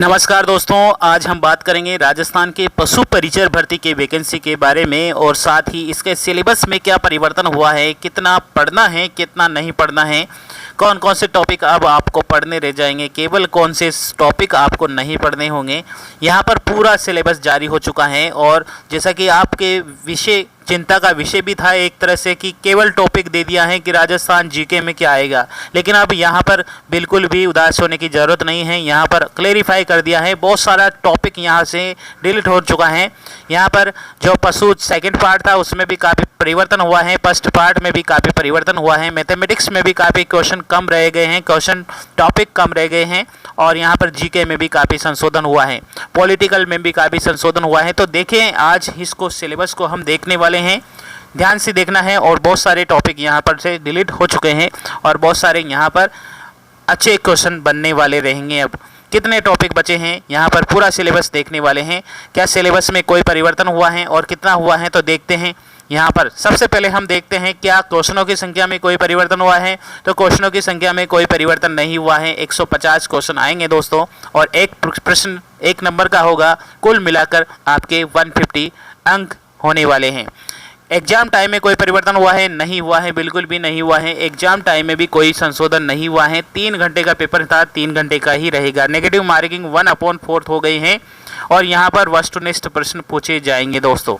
नमस्कार दोस्तों, आज हम बात करेंगे राजस्थान के पशु परिचर भर्ती के वैकेंसी के बारे में और साथ ही इसके सिलेबस में क्या परिवर्तन हुआ है, कितना पढ़ना है, कितना नहीं पढ़ना है, कौन कौन से टॉपिक अब आपको पढ़ने रह जाएंगे, केवल कौन से टॉपिक आपको नहीं पढ़ने होंगे। यहाँ पर पूरा सिलेबस जारी हो चुका है और जैसा कि आपके विषय चिंता का विषय भी था एक तरह से कि केवल टॉपिक दे दिया है कि राजस्थान जीके में क्या आएगा, लेकिन अब यहाँ पर बिल्कुल भी उदास होने की ज़रूरत नहीं है। यहाँ पर क्लेरिफाई कर दिया है, बहुत सारा टॉपिक यहाँ से डिलीट हो चुका है। यहाँ पर जो पशु सेकंड पार्ट था उसमें भी काफ़ी परिवर्तन हुआ है, फर्स्ट पार्ट में भी काफ़ी परिवर्तन हुआ है, मैथमेटिक्स में भी काफ़ी क्वेश्चन कम रह गए हैं, क्वेश्चन टॉपिक कम रह गए हैं और यहाँ पर जीके में भी काफ़ी संशोधन हुआ है, पॉलिटिकल में भी काफ़ी संशोधन हुआ है। तो देखें, आज इसको सिलेबस को हम देखने वाले हैं, ध्यान से देखना है और बहुत सारे टॉपिक यहाँ पर से डिलीट हो चुके हैं और बहुत सारे यहाँ पर अच्छे क्वेश्चन बनने वाले रहेंगे। अब कितने टॉपिक बचे हैं, यहाँ पर पूरा सिलेबस देखने वाले हैं। क्या सिलेबस में कोई परिवर्तन हुआ है और कितना हुआ है, तो देखते हैं। यहाँ पर सबसे पहले हम देखते हैं क्या क्वेश्चनों की संख्या में कोई परिवर्तन हुआ है। तो क्वेश्चनों की संख्या में कोई परिवर्तन नहीं हुआ है। 150 क्वेश्चन आएंगे दोस्तों और एक प्रश्न 1 नंबर का होगा। कुल मिलाकर आपके 150 अंक होने वाले हैं। एग्जाम टाइम में कोई परिवर्तन हुआ है? नहीं हुआ है, बिल्कुल भी नहीं हुआ है। एग्जाम टाइम में भी कोई संशोधन नहीं हुआ है। 3 घंटे का पेपर था, 3 घंटे का ही रहेगा। नेगेटिव मार्किंग 1/4 हो गई है और यहाँ पर वस्तुनिष्ठ प्रश्न पूछे जाएंगे दोस्तों।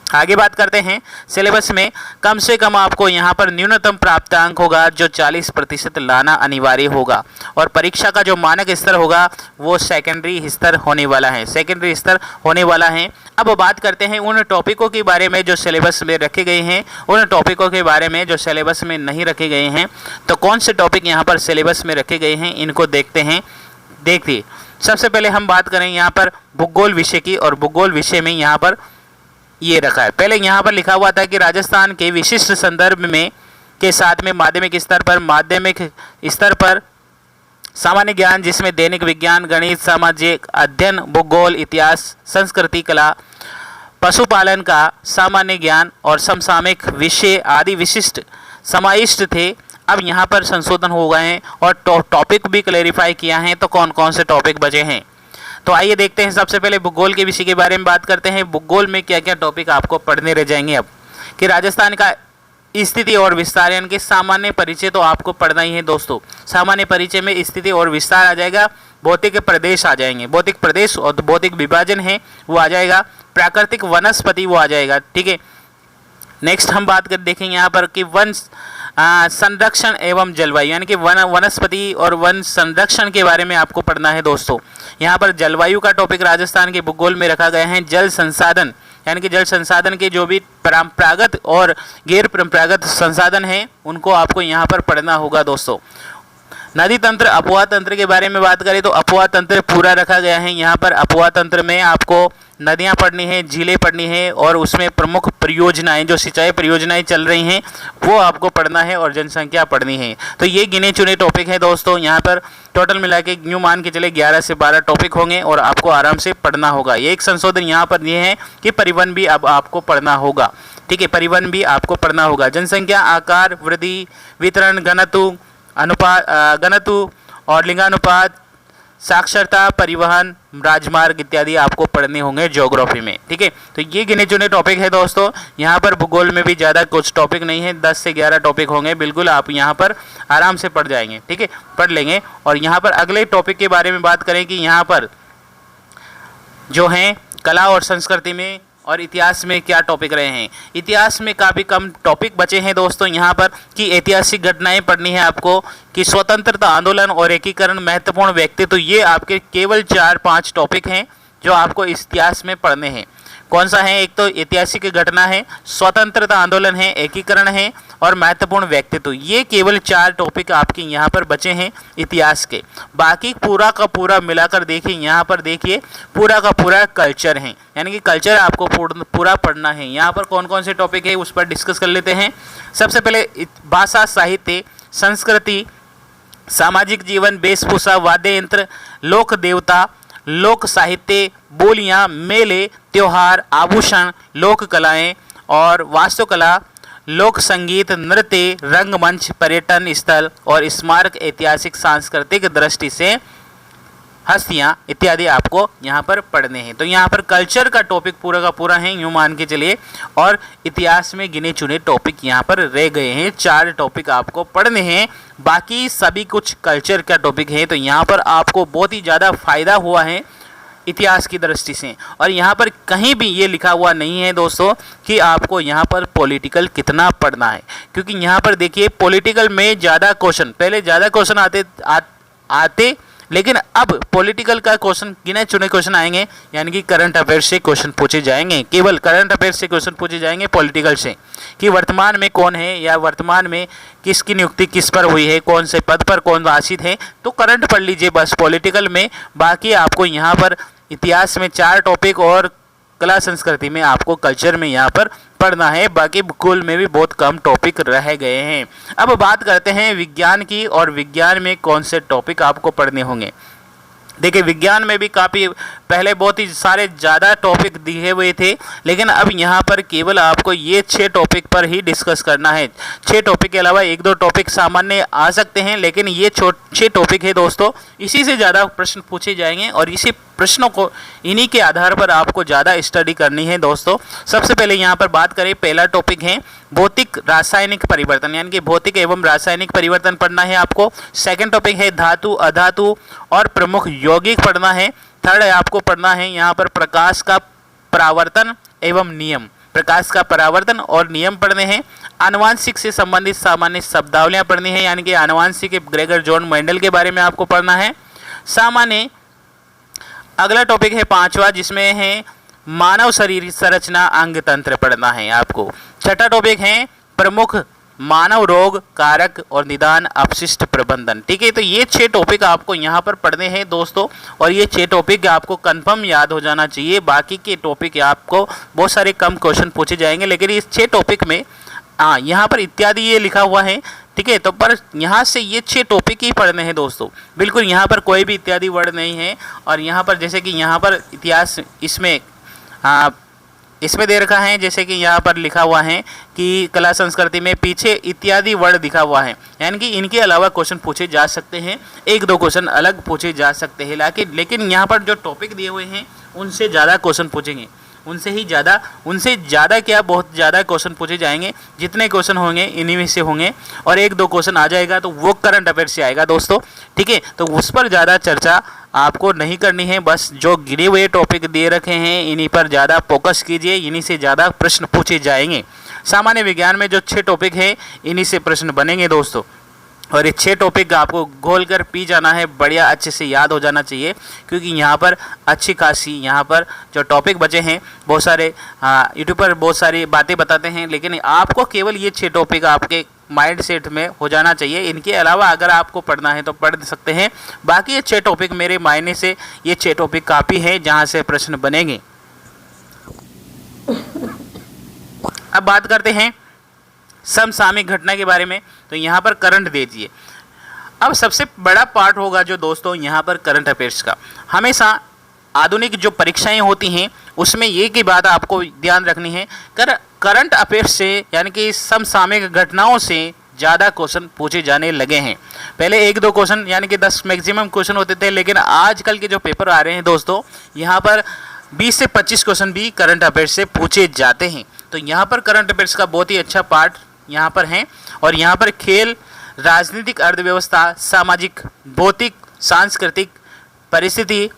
आगे बात करते हैं। सिलेबस में कम से कम आपको यहाँ पर न्यूनतम प्राप्तांक होगा जो 40% लाना अनिवार्य होगा और परीक्षा का जो मानक स्तर होगा वो सेकेंडरी स्तर होने वाला है, सेकेंडरी स्तर होने वाला है। अब बात करते हैं उन टॉपिकों के बारे में जो सिलेबस में रखे गए हैं, उन टॉपिकों के बारे में जो सिलेबस में नहीं रखे गए हैं। तो कौन से टॉपिक यहाँ पर सिलेबस में रखे गए हैं, इनको देखते हैं। देखिए, सबसे पहले हम बात करें यहाँ पर भूगोल विषय की और भूगोल विषय में यहाँ पर ये रखा है। पहले यहाँ पर लिखा हुआ था कि राजस्थान के विशिष्ट संदर्भ में के साथ में माध्यमिक स्तर पर सामान्य ज्ञान जिसमें दैनिक विज्ञान, गणित, सामाजिक अध्ययन, भूगोल, इतिहास, संस्कृति, कला, पशुपालन का सामान्य ज्ञान और समसामयिक विषय आदि विशिष्ट समाविष्ट थे। अब यहाँ पर संशोधन हो गए हैं और टॉपिक भी क्लेरिफाई किया है। तो कौन कौन से टॉपिक बचे हैं, तो आइए देखते हैं। सबसे पहले भूगोल के विषय के बारे में बात करते हैं। भूगोल में क्या क्या टॉपिक आपको पढ़ने रह जाएंगे। अब कि राजस्थान का स्थिति और विस्तार यानी कि सामान्य परिचय तो आपको पढ़ना ही है दोस्तों। सामान्य परिचय में स्थिति और विस्तार आ जाएगा, भौतिक प्रदेश आ जाएंगे, भौतिक प्रदेश और भौतिक विभाजन है वो आ जाएगा, प्राकृतिक वनस्पति वो आ जाएगा। ठीक है, नेक्स्ट हम बात कर देखेंगे यहाँ पर कि वन संरक्षण एवं जलवायु यानी कि वनस्पति और वन संरक्षण के बारे में आपको पढ़ना है दोस्तों। यहाँ पर जलवायु का टॉपिक राजस्थान के भूगोल में रखा गया है। जल संसाधन यानी कि जल संसाधन के जो भी परंपरागत और गैर परंपरागत संसाधन हैं उनको आपको यहाँ पर पढ़ना होगा दोस्तों। नदी तंत्र, अपवाह तंत्र के बारे में बात करें तो अपवाह तंत्र पूरा रखा गया है। यहाँ पर अपवाह तंत्र में आपको नदियाँ पढ़नी है, झीलें पढ़नी है और उसमें प्रमुख परियोजनाएं जो सिंचाई परियोजनाएं चल रही हैं वो आपको पढ़ना है और जनसंख्या पढ़नी है। तो ये गिने चुने टॉपिक है दोस्तों। यहाँ पर टोटल मिला के यूँ मान के चले 11 से 12 टॉपिक होंगे और आपको आराम से पढ़ना होगा। ये एक संशोधन यहाँ पर ये है कि परिवहन भी अब आपको पढ़ना होगा। ठीक है, परिवहन भी आपको पढ़ना होगा। जनसंख्या, आकार, वृद्धि, वितरण, घनत्व, अनुपात, घनत्व और लिंगानुपात, साक्षरता, परिवहन, राजमार्ग इत्यादि आपको पढ़ने होंगे ज्योग्राफी में। ठीक है, तो ये गिने चुने टॉपिक है दोस्तों। यहाँ पर भूगोल में भी ज़्यादा कुछ टॉपिक नहीं है, 10 से 11 टॉपिक होंगे, बिल्कुल आप यहाँ पर आराम से पढ़ जाएंगे। ठीक है, पढ़ लेंगे। और यहाँ पर अगले टॉपिक के बारे में बात करें कि यहाँ पर जो हैं कला और संस्कृति में और इतिहास में क्या टॉपिक रहे हैं। इतिहास में काफ़ी कम टॉपिक बचे हैं दोस्तों यहाँ पर कि ऐतिहासिक घटनाएं पढ़नी है आपको, कि स्वतंत्रता आंदोलन और एकीकरण, महत्वपूर्ण व्यक्तित्व, तो ये आपके केवल 4-5 टॉपिक हैं जो आपको इतिहास में पढ़ने हैं। कौन सा है? एक तो ऐतिहासिक घटना है, स्वतंत्रता आंदोलन है, एकीकरण है और महत्वपूर्ण व्यक्तित्व। ये केवल 4 टॉपिक आपके यहाँ पर बचे हैं इतिहास के। बाकी पूरा का पूरा मिलाकर देखिए, यहाँ पर देखिए पूरा का पूरा कल्चर है, यानी कि कल्चर आपको पूरा पढ़ना है। यहाँ पर कौन कौन से टॉपिक है उस पर डिस्कस कर लेते हैं। सबसे पहले भाषा, साहित्य, संस्कृति, सामाजिक जीवन, वेशभूषा, वाद्य यंत्र, लोक देवता, लोक साहित्य, बोलियाँ, मेले, त्योहार, आभूषण, लोक कलाएँ और वास्तुकला, लोक संगीत, नृत्य, रंगमंच, पर्यटन स्थल और स्मारक ऐतिहासिक सांस्कृतिक दृष्टि से हस्तियाँ इत्यादि आपको यहाँ पर पढ़ने हैं। तो यहाँ पर कल्चर का टॉपिक पूरा का पूरा है, यूँ मान के चलिए, और इतिहास में गिने चुने टॉपिक यहाँ पर रह गए हैं। 4 टॉपिक आपको पढ़ने हैं, बाकी सभी कुछ कल्चर का टॉपिक है। तो यहाँ पर आपको बहुत ही ज़्यादा फायदा हुआ है इतिहास की दृष्टि से। और यहाँ पर कहीं भी ये लिखा हुआ नहीं है दोस्तों कि आपको यहाँ पर पॉलिटिकल कितना पढ़ना है, क्योंकि यहाँ पर देखिए पॉलिटिकल में ज़्यादा क्वेश्चन, पहले ज़्यादा क्वेश्चन आते लेकिन अब पॉलिटिकल का क्वेश्चन गिने चुने क्वेश्चन आएंगे, यानी कि करंट अफेयर से क्वेश्चन पूछे जाएंगे, केवल करंट अफेयर से क्वेश्चन पूछे जाएंगे पॉलिटिकल से, कि वर्तमान में कौन है या वर्तमान में किसकी नियुक्ति किस पर हुई है, कौन से पद पर कौन आसीन है। तो करंट पढ़ लीजिए बस पॉलिटिकल में। बाकी आपको यहाँ पर इतिहास में 4 टॉपिक और कला संस्कृति में आपको कल्चर में यहाँ पर पढ़ना है। बाकी भूगोल में भी बहुत कम टॉपिक रह गए हैं। अब बात करते हैं विज्ञान की, और विज्ञान में कौन से टॉपिक आपको पढ़ने होंगे। देखिए विज्ञान में भी काफ़ी पहले बहुत ही सारे ज़्यादा टॉपिक दिए हुए थे, लेकिन अब यहाँ पर केवल आपको ये 6 टॉपिक पर ही डिस्कस करना है। 6 टॉपिक के अलावा 1-2 टॉपिक सामान्य आ सकते हैं, लेकिन ये 6 टॉपिक है दोस्तों। इसी से ज़्यादा प्रश्न पूछे जाएंगे और इसी प्रश्नों को इन्हीं के आधार पर आपको ज़्यादा स्टडी करनी है दोस्तों। सबसे पहले यहाँ पर बात करें, पहला टॉपिक है भौतिक रासायनिक परिवर्तन, यानी कि भौतिक एवं रासायनिक परिवर्तन पढ़ना है आपको। सेकंड टॉपिक है धातु अधातु और प्रमुख यौगिक पढ़ना है। थर्ड है आपको पढ़ना है यहाँ पर प्रकाश का परावर्तन एवं नियम, प्रकाश का परावर्तन और नियम पढ़ने हैं। आनुवांशिक से संबंधित सामान्य शब्दावलियाँ पढ़नी है, यानी कि आनुवांशिक के ग्रेगर जॉन मेंडल के बारे में आपको पढ़ना है। सामान्य अगला टॉपिक है 5वां, जिसमें है मानव शरीर संरचना अंग तंत्र पढ़ना है आपको। छठा टॉपिक है प्रमुख मानव रोग कारक और निदान अपशिष्ट प्रबंधन। ठीक है, तो ये 6 टॉपिक आपको यहाँ पर पढ़ने हैं दोस्तों, और ये 6 टॉपिक आपको कंफर्म याद हो जाना चाहिए। बाकी के टॉपिक आपको बहुत सारे कम क्वेश्चन पूछे जाएंगे, लेकिन इस 6 टॉपिक में यहाँ पर इत्यादि ये लिखा हुआ है। ठीक है, तो पर यहाँ से ये 6 टॉपिक ही पढ़ने हैं दोस्तों, बिल्कुल यहाँ पर कोई भी इत्यादि वर्ड नहीं है। और यहाँ पर जैसे कि यहाँ पर इतिहास इसमें दे रखा है, जैसे कि यहाँ पर लिखा हुआ है कि कला संस्कृति में पीछे इत्यादि वर्ड दिखा हुआ है, यानी कि इनके अलावा क्वेश्चन पूछे जा सकते हैं, 1-2 क्वेश्चन अलग पूछे जा सकते हैं। लेकिन यहाँ पर जो टॉपिक दिए हुए हैं उनसे ज़्यादा क्वेश्चन पूछेंगे, उनसे ज़्यादा क्या, बहुत ज़्यादा क्वेश्चन पूछे जाएंगे। जितने क्वेश्चन होंगे इन्हीं में से होंगे, और 1-2 क्वेश्चन आ जाएगा तो वो करंट अफेयर से आएगा दोस्तों। ठीक है, तो उस पर ज़्यादा चर्चा आपको नहीं करनी है, बस जो गिरे हुए टॉपिक दे रखे हैं इन्हीं पर ज़्यादा फोकस कीजिए, इन्हीं से ज़्यादा प्रश्न पूछे जाएंगे। सामान्य विज्ञान में जो 6 टॉपिक है इन्हीं से प्रश्न बनेंगे दोस्तों, और ये 6 टॉपिक आपको घोल कर पी जाना है, बढ़िया अच्छे से याद हो जाना चाहिए, क्योंकि यहाँ पर अच्छी खासी यहाँ पर जो टॉपिक बचे हैं, बहुत सारे यूट्यूब पर बहुत सारी बातें बताते हैं, लेकिन आपको केवल ये 6 टॉपिक आपके माइंड सेट में हो जाना चाहिए। इनके अलावा अगर आपको पढ़ना है तो पढ़ सकते हैं। बाकी ये 6 टॉपिक मेरे मायने से ये 6 टॉपिक काफ़ी है जहाँ से प्रश्न बनेंगे। अब बात करते हैं समसामयिक घटना के बारे में, तो यहाँ पर करंट दीजिए। अब सबसे बड़ा पार्ट होगा जो दोस्तों यहाँ पर करंट अफेयर्स का, हमेशा आधुनिक जो परीक्षाएं होती हैं उसमें ये की बात आपको ध्यान रखनी है, करंट अफेयर्स से यानी कि समसामयिक घटनाओं से ज़्यादा क्वेश्चन पूछे जाने लगे हैं। पहले 1-2 क्वेश्चन यानी कि 10 मैक्सिमम क्वेश्चन होते थे, लेकिन आजकल के जो पेपर आ रहे हैं दोस्तों, यहाँ पर 20 से 25 क्वेश्चन भी करंट अफेयर्स से पूछे जाते हैं। तो यहाँ पर करंट अफेयर्स का बहुत ही अच्छा पार्ट यहाँ पर है, और यहाँ पर खेल, राजनीतिक, अर्थव्यवस्था, सामाजिक, भौतिक, सांस्कृतिक, परिस्थिति,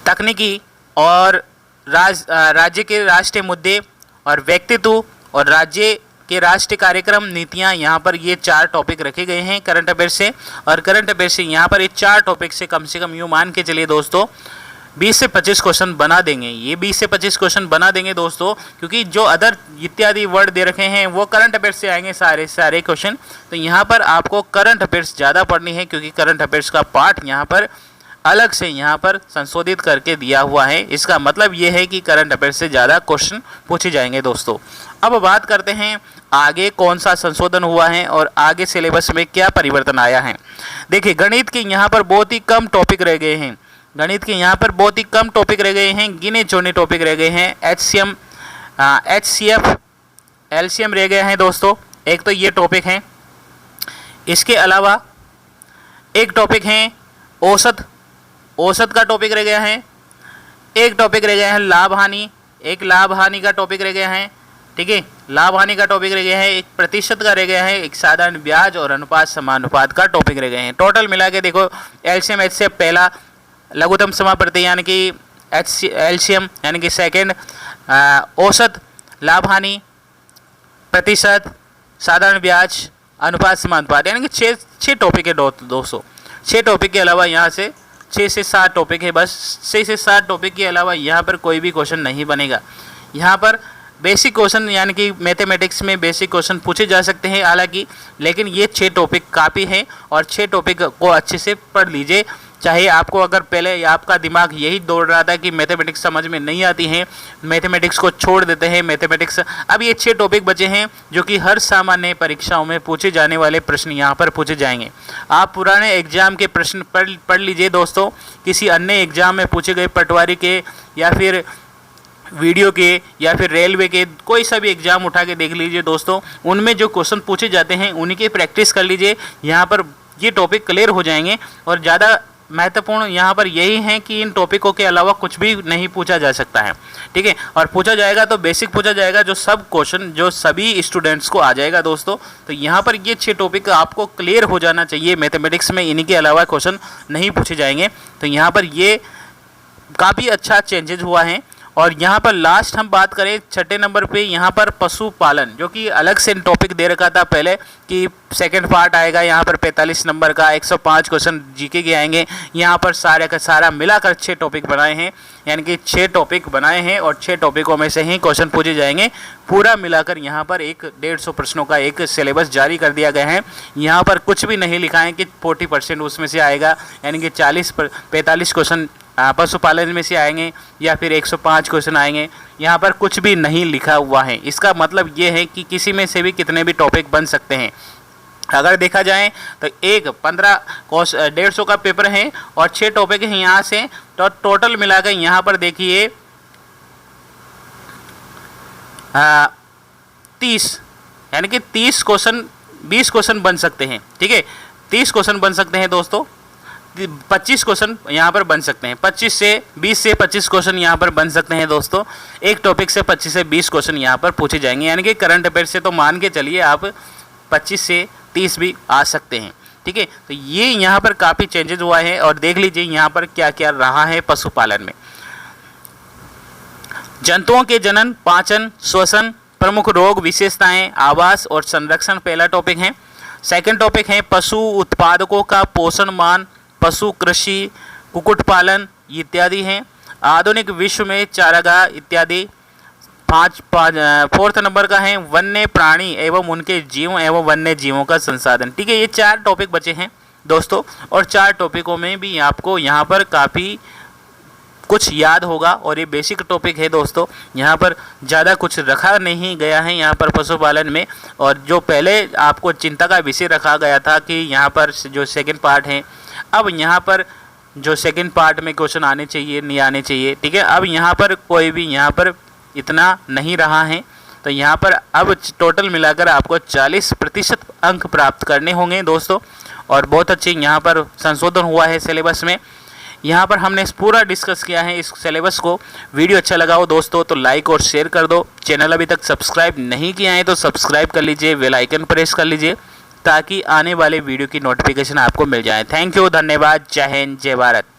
तकनीकी और राज्य के राष्ट्रीय मुद्दे और व्यक्तित्व और राज्य के राष्ट्रीय कार्यक्रम नीतियाँ, यहाँ पर ये 4 टॉपिक रखे गए हैं करंट अफेयर से। और करंट अफेयर से यहाँ पर ये 4 टॉपिक से कम यूँ मान के चलिए दोस्तों 20 से 25 क्वेश्चन बना देंगे। ये 20 से 25 क्वेश्चन बना देंगे दोस्तों, क्योंकि जो अदर इत्यादि वर्ड दे रखे हैं वो करंट अफेयर्स से आएंगे सारे क्वेश्चन। तो यहाँ पर आपको करंट अफेयर्स ज़्यादा पढ़नी है, क्योंकि करंट अफेयर्स का पार्ट यहाँ पर अलग से यहाँ पर संशोधित करके दिया हुआ है। इसका मतलब ये है कि करंट अफेयर्स से ज़्यादा क्वेश्चन पूछे जाएंगे दोस्तों। अब बात करते हैं आगे कौन सा संशोधन हुआ है और आगे सिलेबस में क्या परिवर्तन आया है। देखिए गणित के यहाँ पर बहुत ही कम टॉपिक रह गए हैं, गणित के यहाँ पर बहुत ही कम टॉपिक रह गए हैं, गिने चुने टॉपिक रह गए हैं। HCM, HCF, LCM रह गए हैं दोस्तों, एक तो ये टॉपिक है। इसके अलावा एक टॉपिक है औसत औसत का टॉपिक रह गया है, एक टॉपिक रह गया है लाभ हानि, एक लाभ हानि का टॉपिक रह गया है, ठीक है, लाभ हानि का टॉपिक रह गया है, एक प्रतिशत का रह गया है, एक साधारण ब्याज और अनुपात समानुपात का टॉपिक रह गए हैं। टोटल मिला के देखो एलसीएम एच से पहला लघुत्तम समापत्ति यानी कि एलसीएम यानी कि सेकेंड, औसत, लाभ हानि, प्रतिशत, साधारण ब्याज, अनुपात समानुपात यानी कि छः टॉपिक है दोस्तों। 6 टॉपिक के अलावा यहाँ से 6 से 7 टॉपिक है, बस 6 से 7 टॉपिक के अलावा यहाँ पर कोई भी क्वेश्चन नहीं बनेगा। यहाँ पर बेसिक क्वेश्चन यानी कि मैथमेटिक्स में बेसिक क्वेश्चन पूछे जा सकते हैं हालांकि, लेकिन ये 6 टॉपिक काफ़ी हैं और 6 टॉपिक को अच्छे से पढ़ लीजिए। चाहे आपको अगर पहले आपका दिमाग यही दौड़ रहा था कि मैथमेटिक्स समझ में नहीं आती है, मैथमेटिक्स को छोड़ देते हैं मैथमेटिक्स, अब ये 6 टॉपिक बचे हैं जो कि हर सामान्य परीक्षाओं में पूछे जाने वाले प्रश्न यहाँ पर पूछे जाएंगे। आप पुराने एग्जाम के प्रश्न पढ़ लीजिए दोस्तों, किसी अन्य एग्जाम में पूछे गए पटवारी के या फिर वीडियो के या फिर रेलवे के कोई सा भी एग्ज़ाम उठा के देख लीजिए दोस्तों, उनमें जो क्वेश्चन पूछे जाते हैं उन्हीं की प्रैक्टिस कर लीजिए। यहाँ पर ये टॉपिक क्लियर हो जाएंगे और ज़्यादा महत्वपूर्ण यहाँ पर यही है कि इन टॉपिकों के अलावा कुछ भी नहीं पूछा जा सकता है, ठीक है, और पूछा जाएगा तो बेसिक पूछा जाएगा जो सब क्वेश्चन जो सभी स्टूडेंट्स को आ जाएगा दोस्तों। तो यहाँ पर ये 6 टॉपिक आपको क्लियर हो जाना चाहिए मैथमेटिक्स में, इन्हीं के अलावा क्वेश्चन नहीं पूछे जाएंगे। तो यहाँ पर ये काफ़ी अच्छा चेंजेज हुआ है। और यहाँ पर लास्ट हम बात करें 6ठे नंबर पे, यहाँ पर पशुपालन, जो कि अलग से टॉपिक दे रखा था पहले कि सेकंड पार्ट आएगा यहाँ पर 45 नंबर का, 105 क्वेश्चन जीके के आएंगे। यहाँ पर सारे का सारा मिलाकर 6 टॉपिक बनाए हैं, यानी कि 6 टॉपिक बनाए हैं और 6 टॉपिकों में से ही क्वेश्चन पूछे जाएंगे। पूरा मिलाकर यहाँ पर 150 प्रश्नों का एक सिलेबस जारी कर दिया गया है। यहाँ पर कुछ भी नहीं लिखा है कि 40% उसमें से आएगा, यानी कि 45 क्वेश्चन पशुपालन में से आएंगे या फिर 105 क्वेश्चन आएंगे। यहाँ पर कुछ भी नहीं लिखा हुआ है। इसका मतलब ये है कि किसी में से भी कितने भी टॉपिक बन सकते हैं। अगर देखा जाए तो 150 का पेपर है और 6 टॉपिक हैं यहाँ से, तो टोटल मिलाकर यहाँ पर देखिए 30 यानी कि 20 क्वेश्चन बन सकते हैं, ठीक है, 30 क्वेश्चन बन सकते हैं दोस्तों। 25 क्वेश्चन यहाँ पर बन सकते हैं, 20 से 25 क्वेश्चन यहाँ पर बन सकते हैं दोस्तों। एक टॉपिक से 25 से 20 क्वेश्चन यहाँ पर पूछे जाएंगे, यानी कि करंट अफेयर से तो मान के चलिए आप 25 से 30 भी आ सकते हैं, ठीक है। तो ये यहाँ पर काफ़ी चेंजेस हुआ है और देख लीजिए यहाँ पर क्या क्या रहा है पशुपालन में। जंतुओं के जनन, पाचन, श्वसन, प्रमुख रोग, विशेषताएं, आवास और संरक्षण पहला टॉपिक है। सेकंड टॉपिक है पशु उत्पादकों का पोषण मान, पशु कृषि, कुक्कुट पालन इत्यादि हैं। आधुनिक विश्व में चारागाह इत्यादि। 4th नंबर का है वन्य प्राणी एवं उनके जीवों एवं वन्य जीवों का संसाधन, ठीक है। ये 4 टॉपिक बचे हैं दोस्तों और 4 टॉपिकों में भी आपको यहाँ पर काफ़ी कुछ याद होगा और ये बेसिक टॉपिक है दोस्तों। यहाँ पर ज़्यादा कुछ रखा नहीं गया है यहाँ पर पशुपालन में, और जो पहले आपको चिंता का विषय रखा गया था कि यहाँ पर जो सेकंड पार्ट है, अब यहाँ पर जो सेकंड पार्ट में क्वेश्चन आने चाहिए नहीं आने चाहिए, ठीक है, अब यहाँ पर कोई भी यहाँ पर इतना नहीं रहा है। तो यहाँ पर अब टोटल मिलाकर आपको 40% अंक प्राप्त करने होंगे दोस्तों, और बहुत अच्छे यहाँ पर संशोधन हुआ है सिलेबस में। यहाँ पर हमने पूरा डिस्कस किया है इस सिलेबस को। वीडियो अच्छा लगा हो दोस्तों तो लाइक और शेयर कर दो। चैनल अभी तक सब्सक्राइब नहीं किया है तो सब्सक्राइब कर लीजिए, बेल आइकन प्रेस कर लीजिए ताकि आने वाले वीडियो की नोटिफिकेशन आपको मिल जाए। थैंक यू, धन्यवाद, जय हिंद, जय भारत।